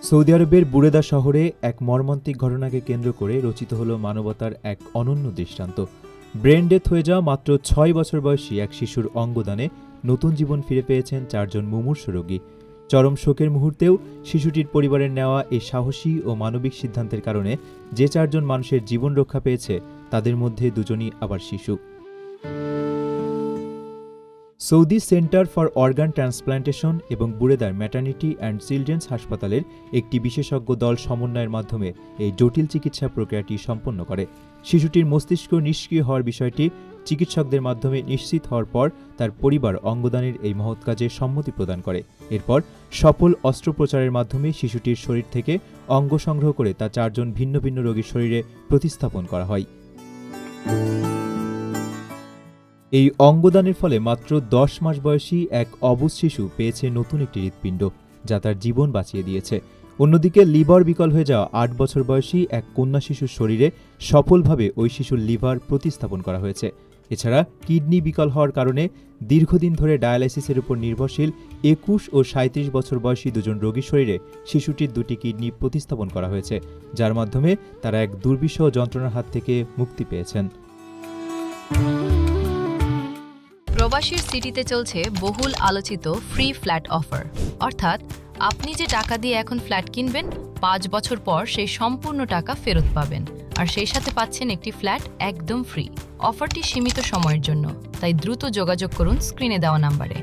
Saudi আরবের বুরেদা শহরে এক মর্মান্তিক ঘটনাকে কেন্দ্র করে রচিত হল মানবতার এক অনন্য দৃষ্টান্ত। ব্রেন ডেথ হয়ে যাওয়া মাত্র ৬ বছর বয়সী এক শিশুর অঙ্গদানে নতুন জীবন ফিরে পেয়েছেন ৪ জন মুমূর্ষু রোগী। চরম শোকের মুহূর্তেও শিশুটির পরিবারের নেওয়া এই সাহসী ও মানবিক সিদ্ধান্তের কারণে যে ৪ জন মানুষের জীবন রক্ষা পেয়েছে তাদের মধ্যে দুজনই আবার শিশু। Saudi centre for organ transplantation এবং বুরেদার ম্যাটার্নিটি অ্যান্ড চিলড্রেন্স হাসপাতালের একটি বিশেষজ্ঞ দল সমন্বয়ের মাধ্যমে এই জটিল চিকিৎসা প্রক্রিয়াটি সম্পন্ন করে। শিশুটির মস্তিষ্ক নিষ্ক্রিয় হওয়ার বিষয়টি চিকিৎসকদের মাধ্যমে নিশ্চিত হওয়ার পর তার পরিবার অঙ্গদানের এই মহৎ কাজে সম্মতি প্রদান করে। এরপর সফল অস্ত্রোপচারের মাধ্যমে শিশুটির শরীর থেকে অঙ্গ সংগ্রহ করে তা ৪ জন ভিন্ন ভিন্ন রোগীর শরীরে প্রতিস্থাপন করা হয়। এই অঙ্গদানের ফলে মাত্র ১০ মাস বয়সী এক অবুঝ শিশু পেয়েছে নতুন একটি হৃৎপিণ্ড, যা তার জীবন বাঁচিয়ে দিয়েছে। অন্যদিকে লিভার বিকল হয়ে যাওয়া ৮ বছর বয়সী এক কন্যা শিশুর শরীরে সফলভাবে ওই শিশুর লিভার প্রতিস্থাপন করা হয়েছে। এছাড়া কিডনি বিকল হওয়ার কারণে দীর্ঘদিন ধরে ডায়ালাইসিসের উপর নির্ভরশীল ২১ ও ৩৭ বছর বয়সী দুজন রোগীর শরীরে শিশুটির ২টি কিডনি প্রতিস্থাপন করা হয়েছে, যার মাধ্যমে তারা এক দুর্বিষহ যন্ত্রণার হাত থেকে মুক্তি পেয়েছেন। প্রবাসীর সিটিতে চলছে বহুল আলোচিত ফ্রি ফ্ল্যাট অফার, অর্থাৎ আপনি যে টাকা দিয়ে এখন ফ্ল্যাট কিনবেন ৫ বছর পর সেই সম্পূর্ণ টাকা ফেরত পাবেন, আর সেই সাথে পাচ্ছেন একটি ফ্ল্যাট একদম ফ্রি। অফারটি সীমিত সময়ের জন্য, তাই দ্রুত যোগাযোগ করুন স্ক্রিনে দেওয়া নাম্বারে।